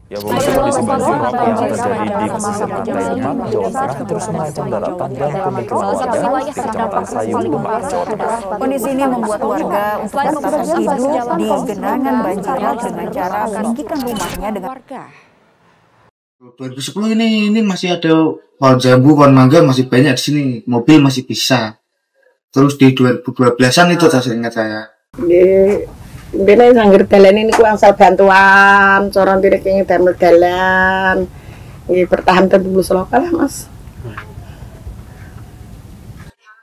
Ya, pemirsa, kondisi banjir rob yang terjadi di pesisir pantai Demak, Jawa Tengah terus mengancam daratan dan pemukiman warga di Kecamatan Sayung, Demak, Jawa Tengah. Kondisi ini membuat warga untuk bertahan hidup di genangan banjir rob dengan cara meninggikan rumahnya dengan warga. 2010 ini masih ada pohon jambu, pohon mangga masih banyak di sini, mobil masih bisa. Terus di 2012-an itu saya ingat saya. Bene sanggir dalan ini ku asal bantuan, coron tidak ingin damel dalan. Bertahan terus lokal lah Mas.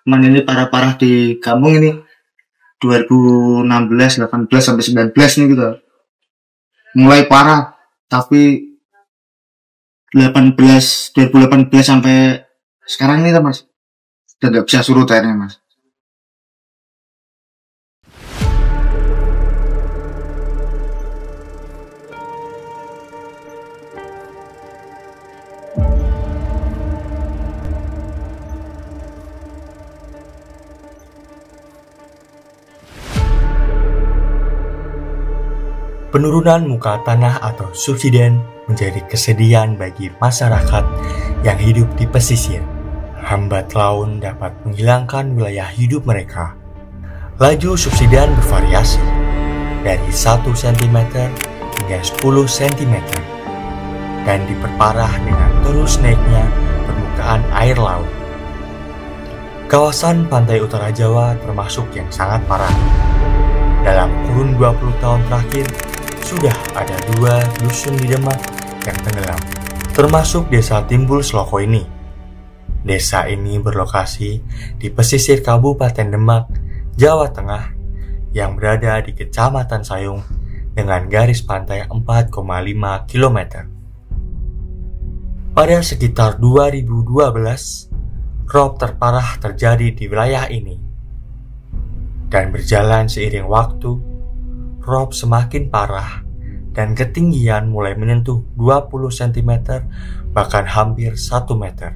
Ini parah-parah di kampung ini 2016, 18 sampai 19 nih gitu. Mulai parah, tapi 2018 sampai sekarang ini Mas. Udah nggak bisa surut airnya Mas. Penurunan muka tanah atau subsiden menjadi kesedihan bagi masyarakat yang hidup di pesisir. Hambat laut dapat menghilangkan wilayah hidup mereka. Laju subsiden bervariasi dari 1 cm hingga 10 cm dan diperparah dengan terus naiknya permukaan air laut. Kawasan pantai utara Jawa termasuk yang sangat parah. Dalam kurun 20 tahun terakhir, sudah ada 2 dusun di Demak yang tenggelam, termasuk desa Timbul Sloko ini. Desa ini berlokasi di pesisir Kabupaten Demak, Jawa Tengah, yang berada di Kecamatan Sayung dengan garis pantai 4,5 km. Pada sekitar 2012, rob terparah terjadi di wilayah ini. Dan berjalan seiring waktu, rob semakin parah dan ketinggian mulai menyentuh 20 cm bahkan hampir 1 meter.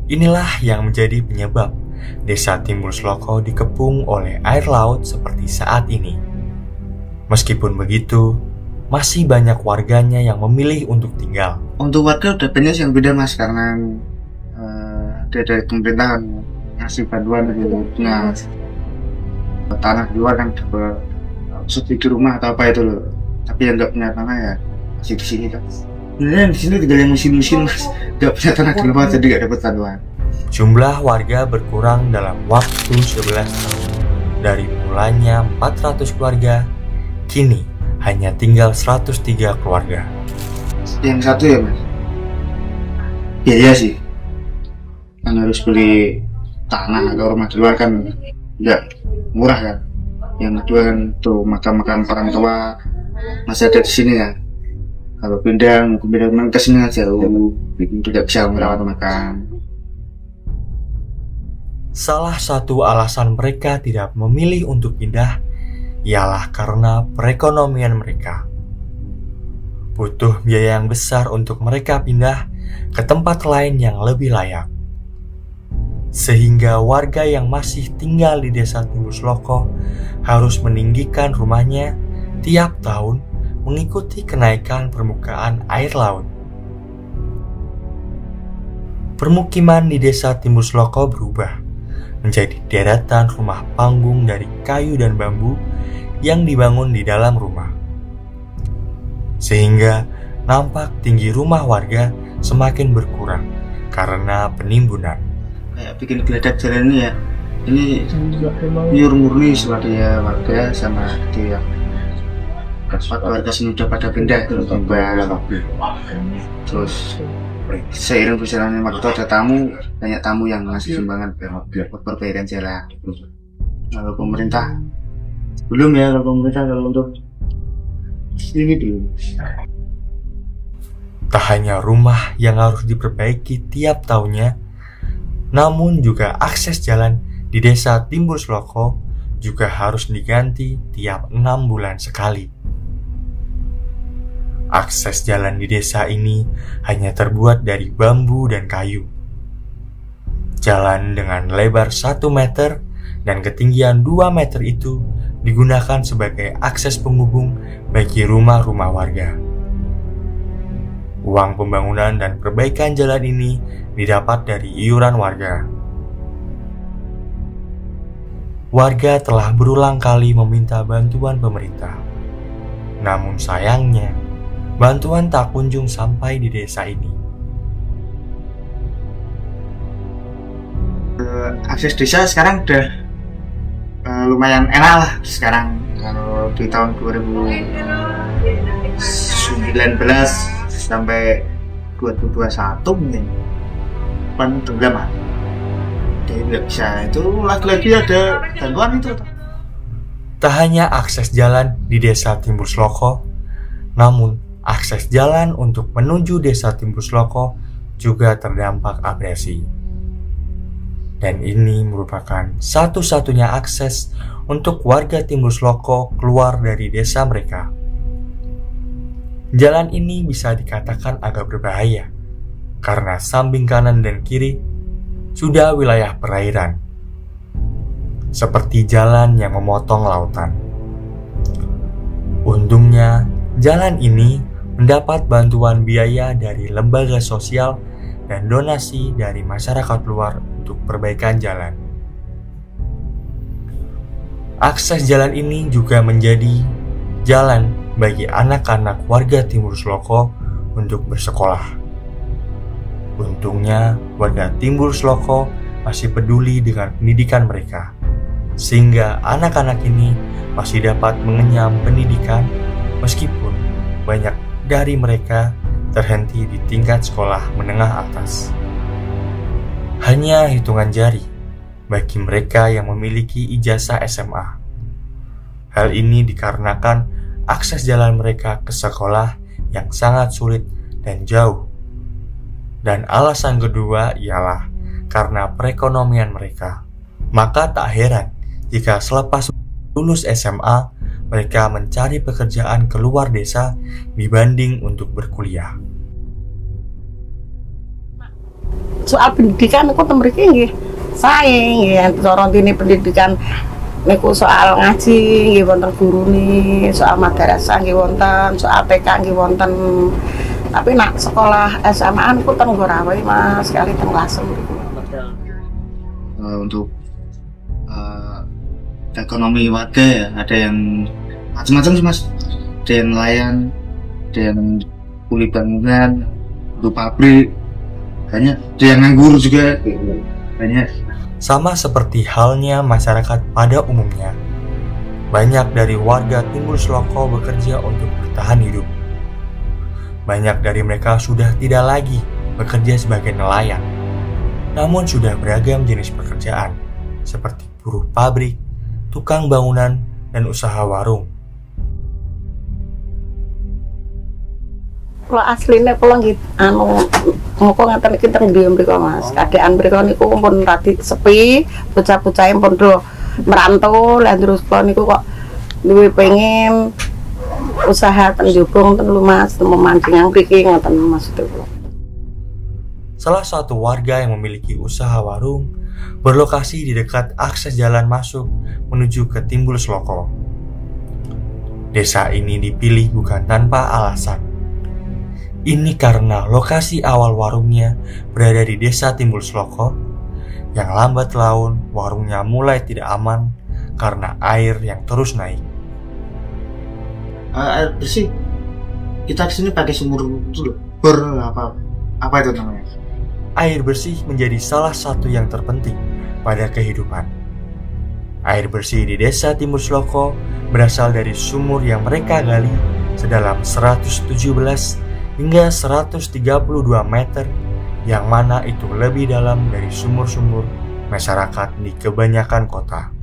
Inilah yang menjadi penyebab desa Timbul Sloko dikepung oleh air laut seperti saat ini. Meskipun begitu, masih banyak warganya yang memilih untuk tinggal. Untuk warga udah banyak yang beda Mas, karena dari pemerintah ngasih bantuan gitu. Nah, tanah di luar kan dapat subsidi rumah atau apa itu loh, tapi yang nggak punya tanah ya masih di sini kan. Sebenarnya di sini tinggal yang musim Mas, nggak punya tanah di rumah jadi nggak dapat bantuan. Jumlah warga berkurang dalam waktu 11 tahun. Dari mulanya 400 keluarga, kini hanya tinggal 103 keluarga. Yang satu ya Mas, biaya sih, kan harus beli tanah atau rumah di luar kan nggak murah kan. Yang kedua kan tuh makam-makam orang tua masih ada di sini ya. Kalau pindah memang ke sini aja, tidak bisa merawat makam. Salah satu alasan mereka tidak memilih untuk pindah ialah karena perekonomian mereka. Butuh biaya yang besar untuk mereka pindah ke tempat lain yang lebih layak. Sehingga warga yang masih tinggal di desa Timbul Sloko harus meninggikan rumahnya tiap tahun mengikuti kenaikan permukaan air laut. Permukiman di desa Timbul Sloko berubah menjadi deretan rumah panggung dari kayu dan bambu yang dibangun di dalam rumah. Sehingga nampak tinggi rumah warga semakin berkurang karena penimbunan. Kayak bikin geladak jalan ini ya, ini pure murni swadaya warga sama dia warga sini udah pada pindah ke Jombang. Terus seiring berjalannya waktu ada tamu, banyak tamu yang ngasih sumbangan buat perbaikan jalan. Kalau pemerintah belum ya, kalau untuk ini belum. Tak hanya rumah yang harus diperbaiki tiap tahunnya, namun juga akses jalan di desa Timbul Sloko juga harus diganti tiap 6 bulan sekali. Akses jalan di desa ini hanya terbuat dari bambu dan kayu. Jalan dengan lebar 1 meter dan ketinggian 2 meter itu digunakan sebagai akses penghubung bagi rumah-rumah warga. Uang pembangunan dan perbaikan jalan ini didapat dari iuran warga. Warga telah berulang kali meminta bantuan pemerintah. Namun sayangnya, bantuan tak kunjung sampai di desa ini. Akses desa sekarang udah lumayan enak lah sekarang. Kalau di tahun 2019 sampai 2021 mungkin pan tenggelam, jadi nggak bisa. Itu lagi-lagi ada bantuan itu. Tak hanya akses jalan di desa Timbul Sloko, namun akses jalan untuk menuju desa Timbul Sloko juga terdampak abrasi. Dan ini merupakan satu-satunya akses untuk warga Timbul Sloko keluar dari desa mereka. Jalan ini bisa dikatakan agak berbahaya, karena samping kanan dan kiri sudah wilayah perairan, seperti jalan yang memotong lautan. Untungnya, jalan ini mendapat bantuan biaya dari lembaga sosial dan donasi dari masyarakat luar untuk perbaikan jalan. Akses jalan ini juga menjadi jalan bagi anak-anak warga Timbul Sloko untuk bersekolah. Untungnya, warga Timbul Sloko masih peduli dengan pendidikan mereka, sehingga anak-anak ini masih dapat mengenyam pendidikan meskipun banyak dari mereka terhenti di tingkat sekolah menengah atas. Hanya hitungan jari bagi mereka yang memiliki ijazah SMA. Hal ini dikarenakan akses jalan mereka ke sekolah yang sangat sulit dan jauh. Dan alasan kedua ialah karena perekonomian mereka. Maka tak heran jika selepas lulus SMA, mereka mencari pekerjaan keluar desa dibanding untuk berkuliah. Soal pendidikan aku temriki nggih sae nggih cara dene pendidikan niku soal ngaji nggih wonten gurune, soal madrasah nggih wonten, soal TK nggih wonten. Tapi nak sekolah SMA niku teng Gorawi Mas, sekali teng Lasem niku. Untuk ekonomi warga ya, ada yang macam-macam sih Mas. Ada yang nelayan, ada yang kuli bangunan, untuk pabrik, banyak. Ada yang nganggur juga, banyak. Sama seperti halnya masyarakat pada umumnya, banyak dari warga Timbul Sloko bekerja untuk bertahan hidup. Banyak dari mereka sudah tidak lagi bekerja sebagai nelayan, namun sudah beragam jenis pekerjaan, seperti buruh pabrik, tukang bangunan, dan usaha warung. Kalau aslinya kalau gitu, ngopo ngaten iki teng ndi mriko Mas. Keadaan mriko niku pun radi sepi, bocah-bocah pun do merantau, lan terus kula niku kok duwe pengen usaha teng Jobong teng Lumas, teng Mancing mriki ngoten Mas itu. Salah satu warga yang memiliki usaha warung berlokasi di dekat akses jalan masuk menuju ke Timbul Sloko. Desa ini dipilih bukan tanpa alasan. Ini karena lokasi awal warungnya berada di desa Timbul Sloko, yang lambat laun warungnya mulai tidak aman karena air yang terus naik. Air bersih, kita di sini pakai sumur itu loh, bor apa itu namanya? Air bersih menjadi salah satu yang terpenting pada kehidupan. Air bersih di desa Timbul Sloko berasal dari sumur yang mereka gali sedalam 117 hingga 132 meter, yang mana itu lebih dalam dari sumur-sumur masyarakat di kebanyakan kota.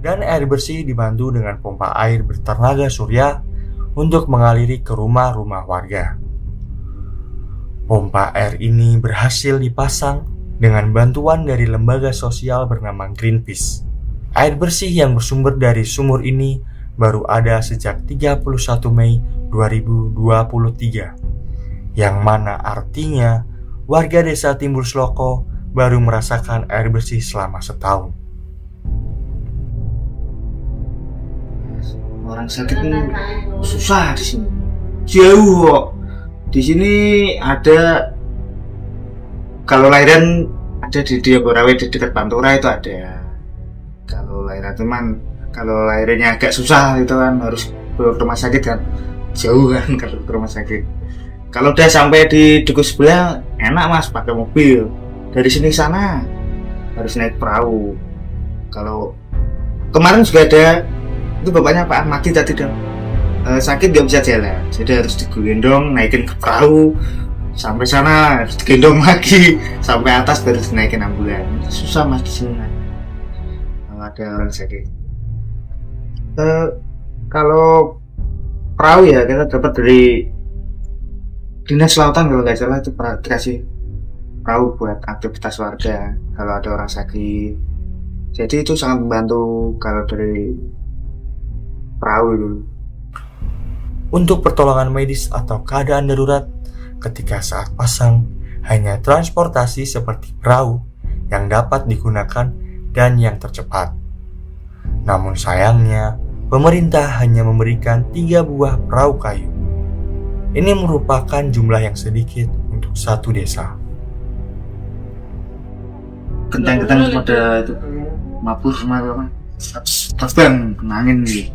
Dan air bersih dibantu dengan pompa air bertenaga surya untuk mengaliri ke rumah-rumah warga. Pompa air ini berhasil dipasang dengan bantuan dari lembaga sosial bernama Greenpeace. Air bersih yang bersumber dari sumur ini baru ada sejak 31 Mei 2023, yang mana artinya warga desa Timbul Sloko baru merasakan air bersih selama setahun. Orang sakit ini susah di sini, jauh kok. Di sini ada, kalau lahiran ada di Diagorawe di dekat Pantura itu ada. Kalau lahiran teman, kalau lahirnya agak susah itu kan harus ke rumah sakit kan, jauh kan kalau ke rumah sakit. Kalau udah sampai di duku sebelah enak mas, pakai mobil. Dari sini ke sana harus naik perahu. Kalau kemarin juga ada, itu bapaknya Pak Ahmadi tadi dong, sakit nggak bisa jalan, jadi harus digendong naikin ke perahu sampai sana, harus digendong lagi sampai atas baru dinaikin ambulan. Susah mas di sini kalau ada orang sakit. Kalau perahu ya kita dapat dari Dinas Lautan kalau nggak salah, itu dikasih perahu buat aktivitas warga kalau ada orang sakit. Jadi itu sangat membantu kalau dari perahu itu. Untuk pertolongan medis atau keadaan darurat ketika saat pasang, hanya transportasi seperti perahu yang dapat digunakan dan yang tercepat. Namun sayangnya, pemerintah hanya memberikan 3 buah perahu kayu. Ini merupakan jumlah yang sedikit untuk satu desa. Genteng-genteng pada itu mabur sama apa? Terbang kena angin nih.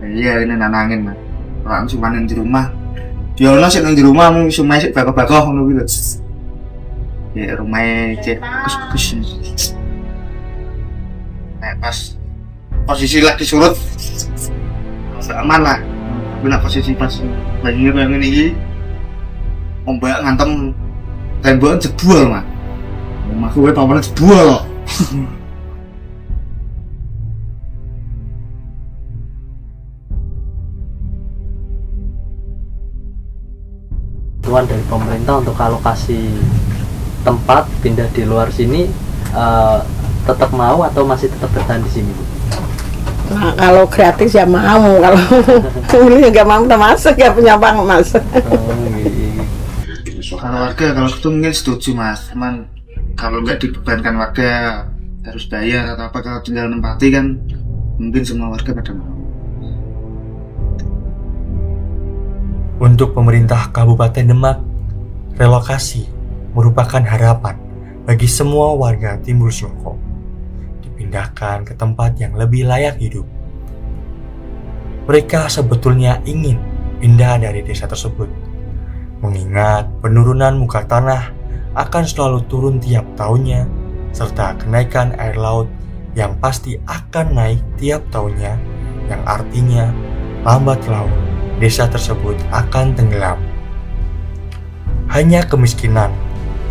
Iya ini nanangin mas. Orang cuman di rumah. Dia orang sih di rumah mau cuma sih bakoh-bakoh ngono gitu. Ya rumahnya cek kus-kus. Nah pas posisi lagi surut, aman lah. Benar posisi pas lagi pengen ini ombak ngantem tembok jebol mas. Rumahku gue pamannya jebol. Bantuan dari pemerintah untuk alokasi tempat pindah di luar sini, tetap mau atau masih tetap bertahan di sini, Bu? Nah, kalau gratis ya mau, kalau kuliah nggak mau kita masuk ya punya bang mas. Kalau warga kalau itu mungkin setuju mas, cuman kalau nggak dibebankan warga harus bayar atau apa, kalau tinggal nempati kan mungkin semua warga pada mau. Untuk pemerintah Kabupaten Demak, relokasi merupakan harapan bagi semua warga Timbul Sloko, dipindahkan ke tempat yang lebih layak hidup. Mereka sebetulnya ingin pindah dari desa tersebut, mengingat penurunan muka tanah akan selalu turun tiap tahunnya, serta kenaikan air laut yang pasti akan naik tiap tahunnya, yang artinya lambat laun desa tersebut akan tenggelam. Hanya kemiskinan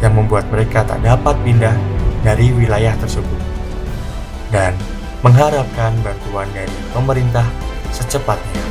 yang membuat mereka tak dapat pindah dari wilayah tersebut dan mengharapkan bantuan dari pemerintah secepatnya.